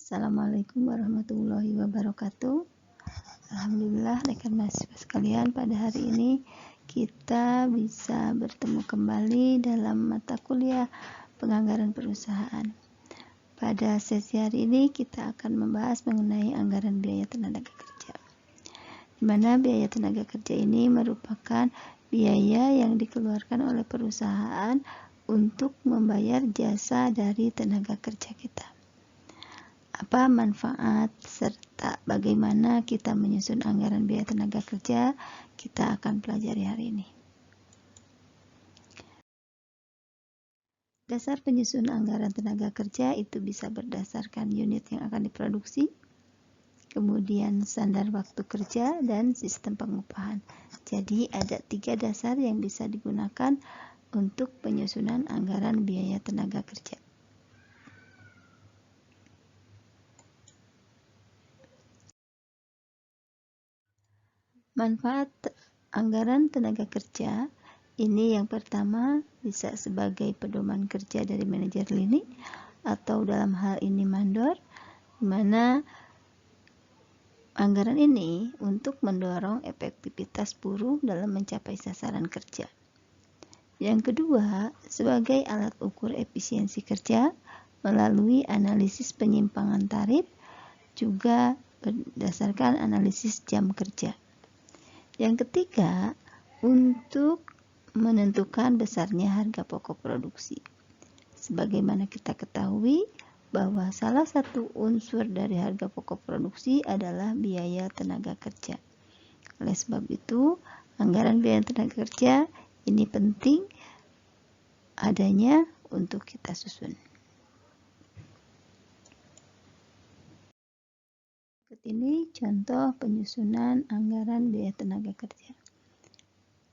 Assalamualaikum warahmatullahi wabarakatuh. Alhamdulillah rekan mahasiswa sekalian, pada hari ini kita bisa bertemu kembali dalam mata kuliah penganggaran perusahaan. Pada sesi hari ini kita akan membahas mengenai anggaran biaya tenaga kerja, di mana biaya tenaga kerja ini merupakan biaya yang dikeluarkan oleh perusahaan untuk membayar jasa dari tenaga kerja kita. Apa manfaat serta bagaimana kita menyusun anggaran biaya tenaga kerja, kita akan pelajari hari ini. Dasar penyusunan anggaran tenaga kerja itu bisa berdasarkan unit yang akan diproduksi, kemudian standar waktu kerja, dan sistem pengupahan. Jadi ada 3 dasar yang bisa digunakan untuk penyusunan anggaran biaya tenaga kerja. Manfaat anggaran tenaga kerja ini yang pertama bisa sebagai pedoman kerja dari manajer lini atau dalam hal ini mandor, di mana anggaran ini untuk mendorong efektivitas buruh dalam mencapai sasaran kerja. Yang kedua, sebagai alat ukur efisiensi kerja melalui analisis penyimpangan tarif, juga berdasarkan analisis jam kerja. Yang ketiga, untuk menentukan besarnya harga pokok produksi. Sebagaimana kita ketahui bahwa salah satu unsur dari harga pokok produksi adalah biaya tenaga kerja. Oleh sebab itu, anggaran biaya tenaga kerja ini penting adanya untuk kita susun. Ini contoh penyusunan anggaran biaya tenaga kerja.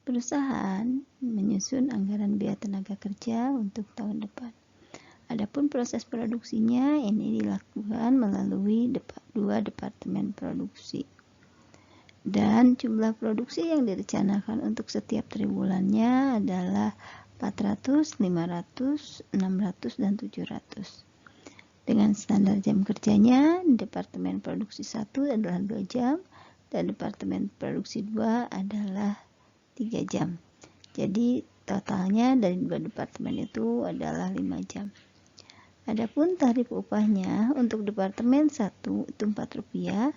Perusahaan menyusun anggaran biaya tenaga kerja untuk tahun depan. Adapun proses produksinya ini dilakukan melalui 2 departemen produksi. Dan jumlah produksi yang direncanakan untuk setiap triwulannya adalah 400, 500, 600, dan 700. Dengan standar jam kerjanya, Departemen Produksi 1 adalah 2 jam dan Departemen Produksi 2 adalah 3 jam. Jadi totalnya dari 2 departemen itu adalah 5 jam. Adapun tarif upahnya untuk Departemen 1 itu Rp4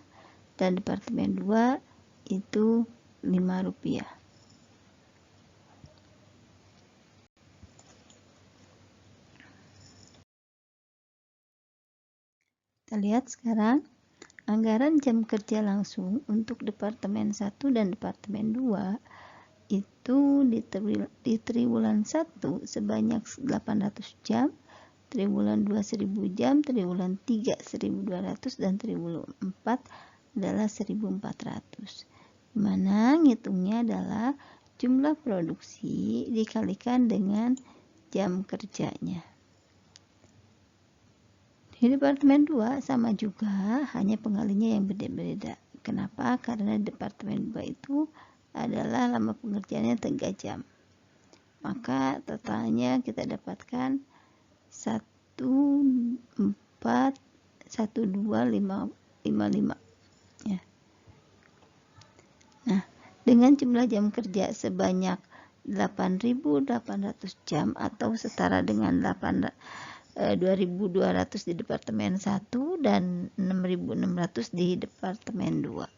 dan Departemen 2 itu Rp5. Kita lihat sekarang anggaran jam kerja langsung untuk Departemen 1 dan Departemen 2 itu di triwulan 1 sebanyak 800 jam, triwulan 2 1000 jam, triwulan 3 1200, dan triwulan 4 adalah 1400. Dimana ngitungnya adalah jumlah produksi dikalikan dengan jam kerjanya. Di Departemen 2 sama juga, hanya pengalinya yang berbeda. Kenapa? Karena Departemen 2 itu adalah lama pengerjaannya 3 jam. Maka totalnya kita dapatkan 141255 ya. Nah, dengan jumlah jam kerja sebanyak 8.800 jam atau setara dengan 2.200 di Departemen 1 dan 6.600 di Departemen 2.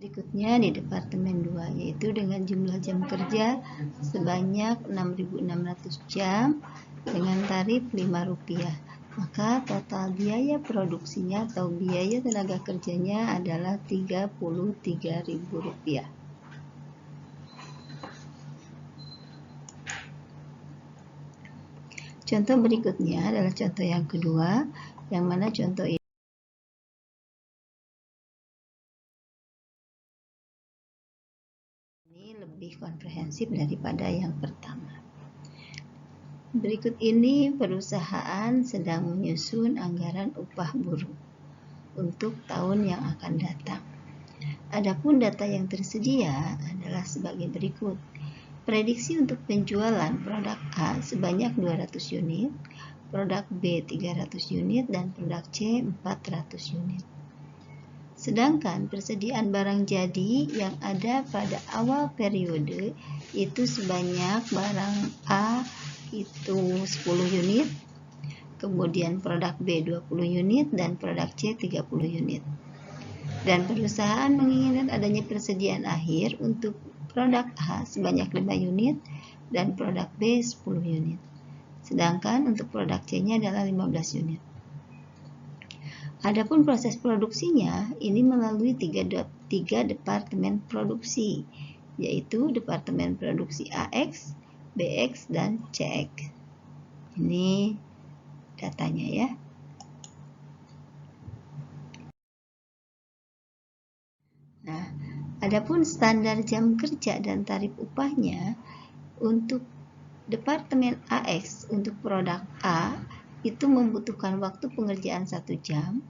Berikutnya di Departemen 2, yaitu dengan jumlah jam kerja sebanyak 6.600 jam dengan tarif Rp5. Maka total biaya produksinya atau biaya tenaga kerjanya adalah Rp33.000. Contoh berikutnya adalah contoh yang kedua, yang mana contoh ini lebih komprehensif daripada yang pertama. Berikut ini perusahaan sedang menyusun anggaran upah buruh untuk tahun yang akan datang. Adapun data yang tersedia adalah sebagai berikut. Prediksi untuk penjualan produk A sebanyak 200 unit, produk B 300 unit, dan produk C 400 unit. Sedangkan persediaan barang jadi yang ada pada awal periode itu sebanyak barang A itu 10 unit, kemudian produk B 20 unit, dan produk C 30 unit. Dan perusahaan menginginkan adanya persediaan akhir untuk produk A sebanyak 5 unit dan produk B 10 unit. Sedangkan untuk produk C-nya adalah 15 unit. Adapun proses produksinya ini melalui tiga departemen produksi, yaitu departemen produksi AX, BX, dan CX. Ini datanya ya. Nah, adapun standar jam kerja dan tarif upahnya untuk departemen AX untuk produk A itu membutuhkan waktu pengerjaan 1 jam,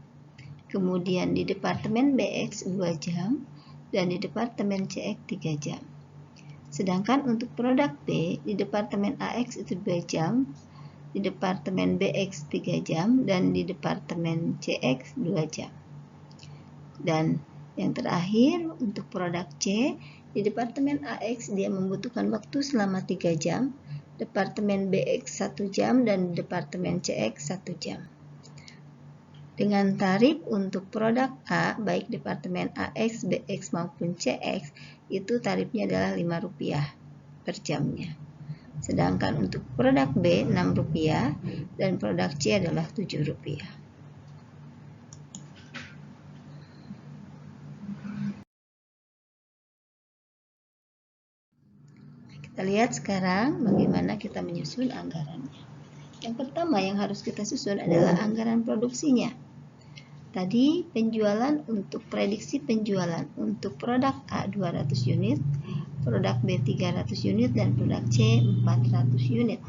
kemudian di departemen BX 2 jam, dan di departemen CX 3 jam. Sedangkan untuk produk B di departemen AX itu 2 jam, di departemen BX 3 jam, dan di departemen CX 2 jam. Dan yang terakhir untuk produk C, di departemen AX dia membutuhkan waktu selama 3 jam, departemen BX 1 jam, dan departemen CX 1 jam. Dengan tarif untuk produk A, baik departemen AX, BX maupun CX, itu tarifnya adalah Rp5 per jamnya. Sedangkan untuk produk B, Rp6, dan produk C adalah Rp7. Kita lihat sekarang bagaimana kita menyusun anggarannya. Yang pertama yang harus kita susun adalah anggaran produksinya. Tadi penjualan untuk prediksi penjualan untuk produk A 200 unit, produk B 300 unit, dan produk C 400 unit.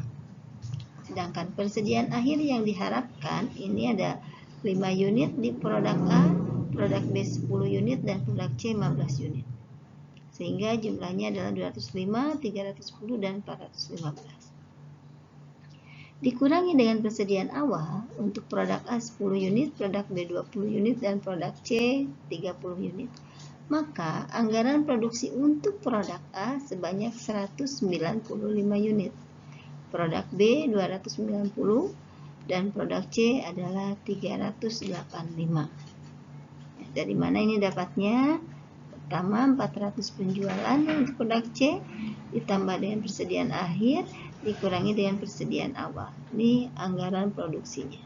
Sedangkan persediaan akhir yang diharapkan ini ada 5 unit di produk A, produk B 10 unit, dan produk C 15 unit. Sehingga jumlahnya adalah 205, 310, dan 415. Dikurangi dengan persediaan awal untuk produk A 10 unit, produk B 20 unit, dan produk C 30 unit. Maka anggaran produksi untuk produk A sebanyak 195 unit, produk B 290, dan produk C adalah 385. Dari mana ini dapatnya? Pertama 400 penjualan untuk produk C ditambah dengan persediaan akhir dikurangi dengan persediaan awal. Ini anggaran produksinya.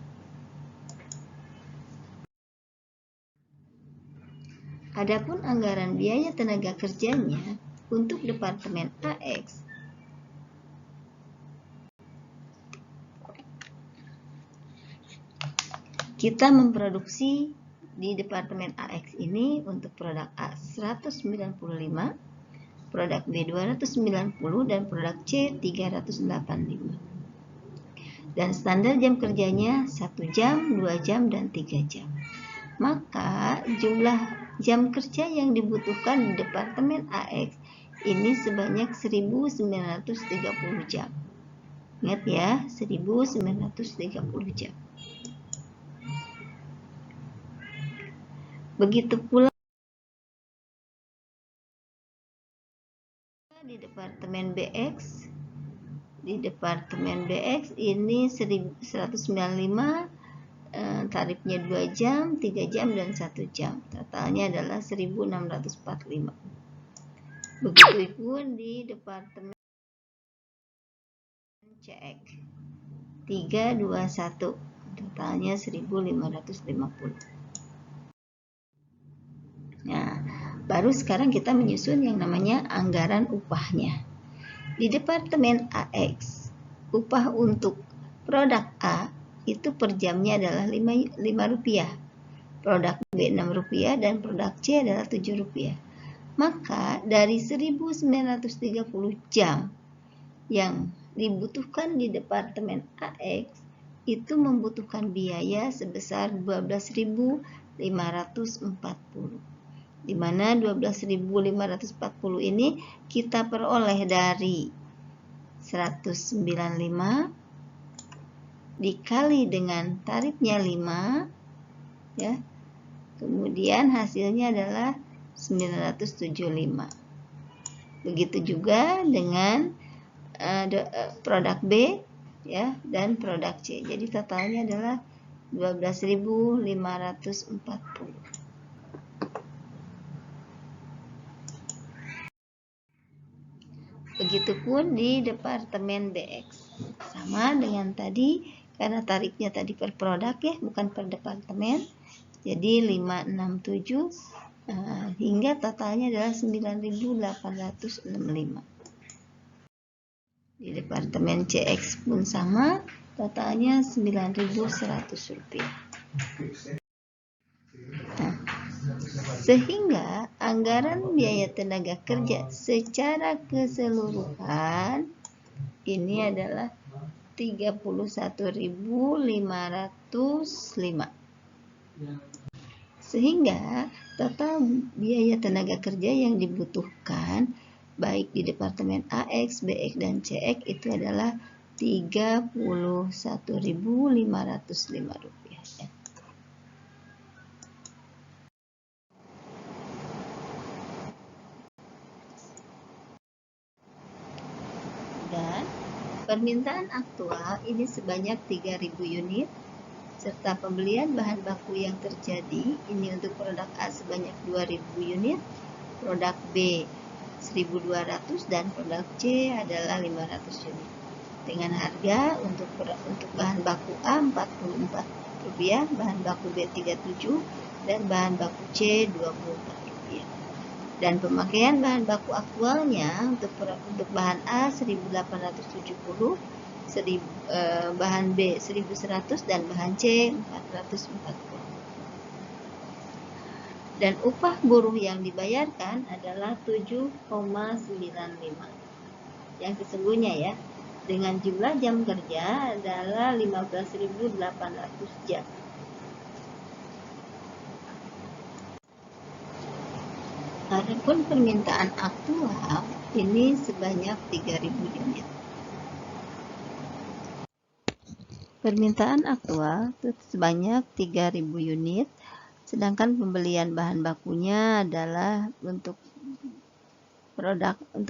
Adapun anggaran biaya tenaga kerjanya untuk departemen AX kita memproduksi di departemen AX ini untuk produk A 195, produk B 290, dan produk C 385. Dan standar jam kerjanya 1 jam, 2 jam, dan 3 jam. Maka jumlah jam kerja yang dibutuhkan di departemen AX ini sebanyak 1930 jam. Ingat ya, 1930 jam. Begitu pula di departemen BX. Di departemen BX ini 195, tarifnya 2 jam, 3 jam, dan 1 jam. Totalnya adalah 1645. Begitu pun di departemen CX 321, totalnya 1550. Nah, baru sekarang kita menyusun yang namanya anggaran upahnya. Di departemen AX, upah untuk produk A itu per jamnya adalah Rp5, produk B Rp6, dan produk C adalah Rp7. Maka dari 1930 jam yang dibutuhkan di departemen AX itu membutuhkan biaya sebesar 12.540. di mana 12.540 ini kita peroleh dari 195 dikali dengan tarifnya 5 ya. Kemudian hasilnya adalah 975. Begitu juga dengan produk B ya dan produk C. Jadi totalnya adalah 12.540. Begitupun di departemen BX. Sama dengan tadi, karena tarifnya tadi per produk ya, bukan per departemen. Jadi 567 hingga totalnya adalah 9.865. Di departemen CX pun sama, totalnya 9.100 rupiah. Nah, sehingga anggaran biaya tenaga kerja secara keseluruhan ini adalah 31.505. Sehingga total biaya tenaga kerja yang dibutuhkan baik di departemen AX, BX, dan CX itu adalah 31.505 rupiah. Dan permintaan aktual ini sebanyak 3.000 unit serta pembelian bahan baku yang terjadi ini untuk produk A sebanyak 2.000 unit, produk B 1.200 dan produk C adalah 500 unit. Dengan harga untuk bahan baku A Rp44, bahan baku B 37 dan bahan baku C Rp24. Dan pemakaian bahan baku aktualnya untuk bahan A 1.870, bahan B 1.100 dan bahan C 440. Dan upah buruh yang dibayarkan adalah 7,95 yang sesungguhnya ya, dengan jumlah jam kerja adalah 15.800 jam. Adapun permintaan aktual ini sebanyak 3.000 unit. Permintaan aktual itu sebanyak 3.000 unit, sedangkan pembelian bahan bakunya adalah untuk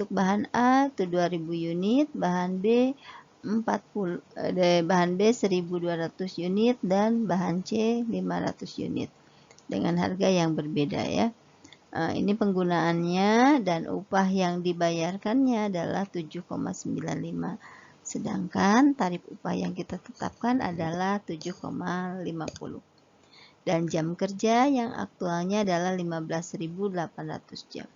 bahan A itu 2.000 unit, bahan B 1.200 unit dan bahan C 500 unit dengan harga yang berbeda ya. Ini penggunaannya dan upah yang dibayarkannya adalah 7,95. Sedangkan tarif upah yang kita tetapkan adalah 7,50. Dan jam kerja yang aktualnya adalah 15.800 jam.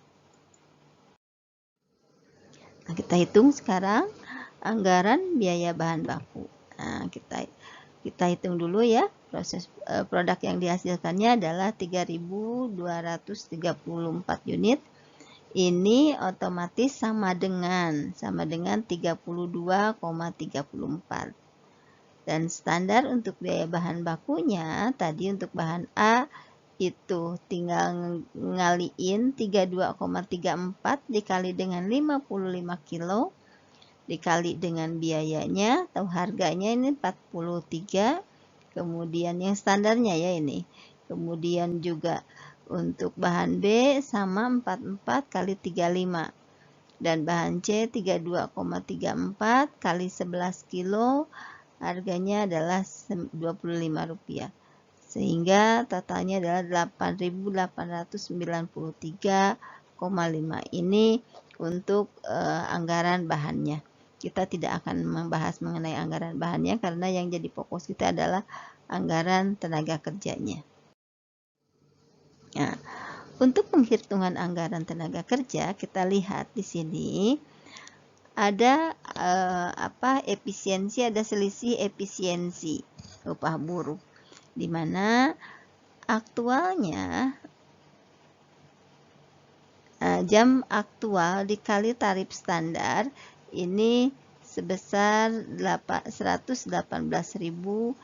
Nah, kita hitung sekarang anggaran biaya bahan baku. Nah, kita hitung dulu ya. Proses produk yang dihasilkannya adalah 3.234 unit. Ini otomatis sama dengan 32,34. Dan standar untuk biaya bahan bakunya tadi untuk bahan A itu tinggal ngaliin 32,34 dikali dengan 55 kilo dikali dengan biayanya atau harganya ini 43. Kemudian yang standarnya ya ini. Kemudian juga untuk bahan B sama 44 kali 35. Dan bahan C 32,34 kali 11 kilo harganya adalah Rp25. Sehingga totalnya adalah 8.893,5. Ini untuk anggaran bahannya. Kita tidak akan membahas mengenai anggaran bahannya karena yang jadi fokus kita adalah anggaran tenaga kerjanya. Nah, untuk penghitungan anggaran tenaga kerja kita lihat di sini ada efisiensi, ada selisih efisiensi upah buruh, di mana aktualnya jam aktual dikali tarif standar ini sebesar 118.500.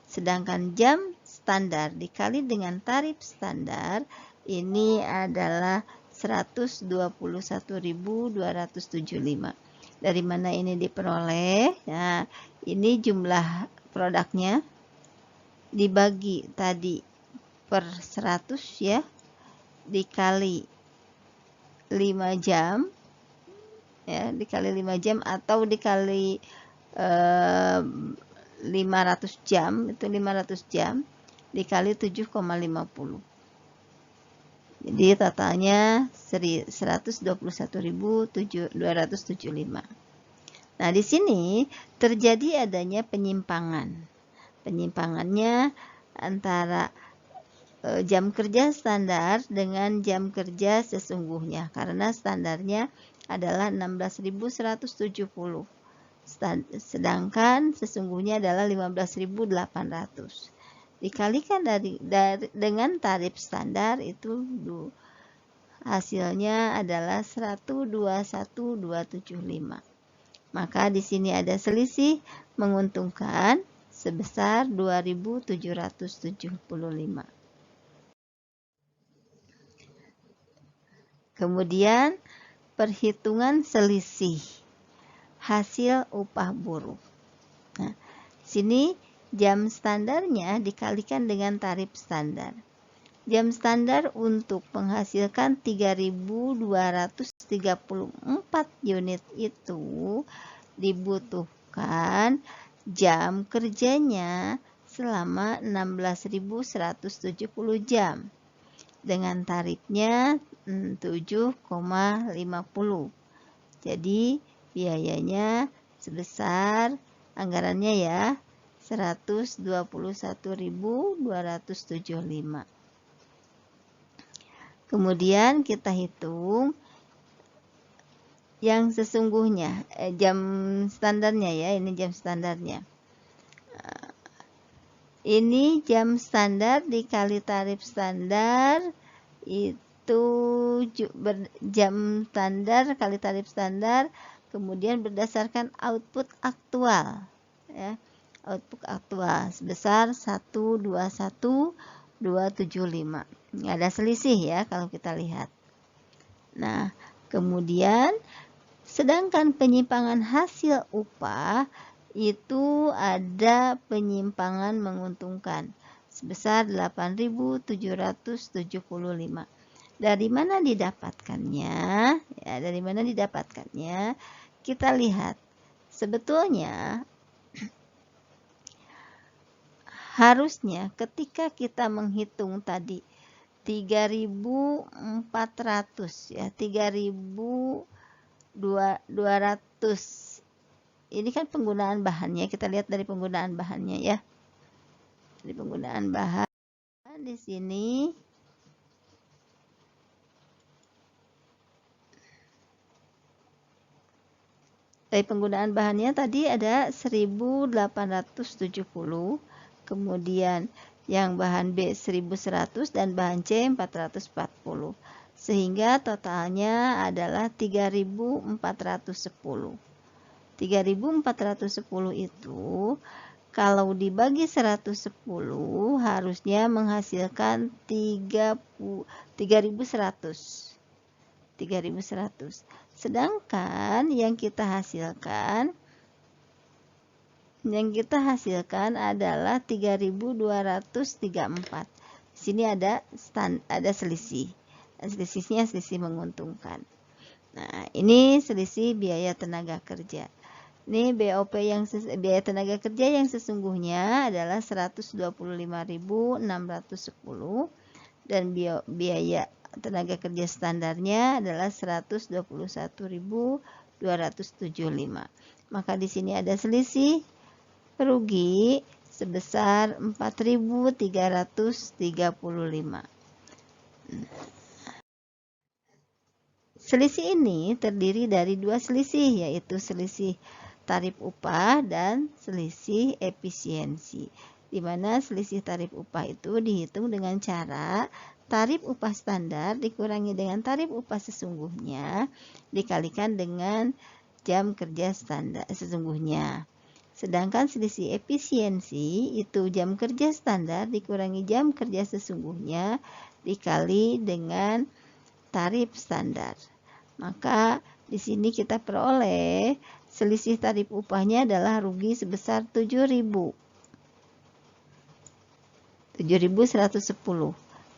Sedangkan jam standar dikali dengan tarif standar ini adalah 121.275. Dari mana ini diperoleh? Nah, ini jumlah produknya dibagi tadi per 100 ya, dikali 5 jam ya, dikali 5 jam atau dikali 500 jam, itu 500 jam dikali 7,50. Jadi totalnya 121.275. Nah, di sini terjadi adanya penyimpangan. Penyimpangannya antara jam kerja standar dengan jam kerja sesungguhnya, karena standarnya adalah 16.170, sedangkan sesungguhnya adalah 15.800. Dikalikan dengan tarif standar itu hasilnya adalah 121.275. Maka di sini ada selisih menguntungkan sebesar 2.775. Kemudian perhitungan selisih hasil upah buruh. Nah, sini jam standarnya dikalikan dengan tarif standar. Jam standar untuk menghasilkan 3.234 unit itu dibutuhkan jam kerjanya selama 16.170 jam dengan tarifnya 7,50. Jadi biayanya sebesar anggarannya ya 121.275. Kemudian kita hitung yang sesungguhnya jam standarnya ya, ini jam standarnya. Ini jam standar dikali tarif standar itu jam standar kali tarif standar, kemudian berdasarkan output aktual ya, output aktual sebesar 121.275. Ada selisih ya kalau kita lihat. Nah, kemudian sedangkan penyimpangan hasil upah itu ada penyimpangan menguntungkan sebesar 8.775. Dari mana didapatkannya? Ya, dari mana didapatkannya? Kita lihat. Sebetulnya harusnya ketika kita menghitung tadi 3.400 ya, 3.200. Ini kan penggunaan bahannya, kita lihat dari penggunaan bahannya ya. Dari penggunaan bahan di sini dari penggunaan bahannya tadi ada 1.870, kemudian yang bahan B 1.100 dan bahan C 440, sehingga totalnya adalah 3.410. 3.410 itu kalau dibagi 110 harusnya menghasilkan 3.100. Sedangkan yang kita hasilkan adalah 3.234. Di sini ada selisih. Selisihnya selisih menguntungkan. Nah, ini selisih biaya tenaga kerja. Ini BOP biaya tenaga kerja yang sesungguhnya adalah 125.610 dan biaya tenaga kerja standarnya adalah 121.275. Maka di sini ada selisih rugi sebesar 4.335. Selisih ini terdiri dari dua selisih, yaitu selisih tarif upah dan selisih efisiensi. Di mana selisih tarif upah itu dihitung dengan cara tarif upah standar dikurangi dengan tarif upah sesungguhnya dikalikan dengan jam kerja standar sesungguhnya. Sedangkan selisih efisiensi itu jam kerja standar dikurangi jam kerja sesungguhnya dikali dengan tarif standar. Maka di sini kita peroleh selisih tarif upahnya adalah rugi sebesar 7.110.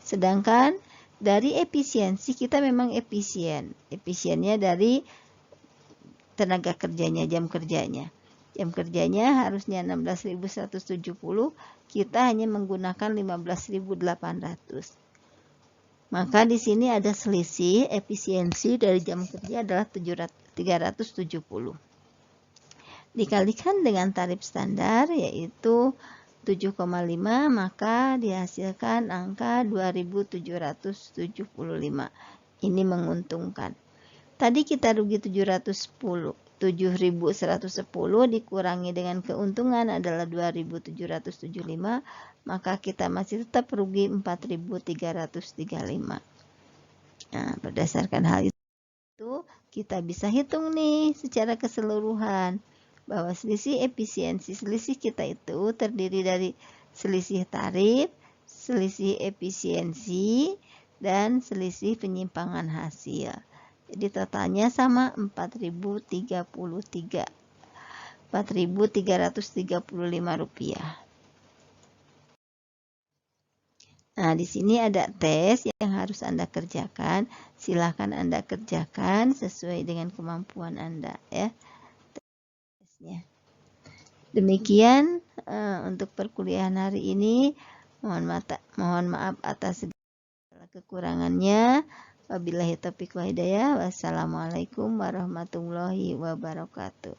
Sedangkan dari efisiensi kita memang efisiennya dari tenaga kerjanya, jam kerjanya. Jam kerjanya harusnya 16.170, kita hanya menggunakan 15.800. Maka di sini ada selisih efisiensi dari jam kerja adalah 370. Dikalikan dengan tarif standar yaitu 7,5, maka dihasilkan angka 2.775. Ini menguntungkan. Tadi kita rugi 7.110 dikurangi dengan keuntungan adalah 2.775, maka kita masih tetap rugi 4.335. Nah, berdasarkan hal itu kita bisa hitung nih secara keseluruhan bahwa selisih efisiensi selisih kita itu terdiri dari selisih tarif, selisih efisiensi, dan selisih penyimpangan hasil. Jadi totalnya sama 4.335 rupiah. Nah, di sini ada tes yang harus Anda kerjakan. Silakan Anda kerjakan sesuai dengan kemampuan Anda ya. Tesnya. Demikian untuk perkuliahan hari ini. Mohon maaf atas segala kekurangannya. Wabillahi taufiq wal hidayah. Wassalamualaikum warahmatullahi wabarakatuh.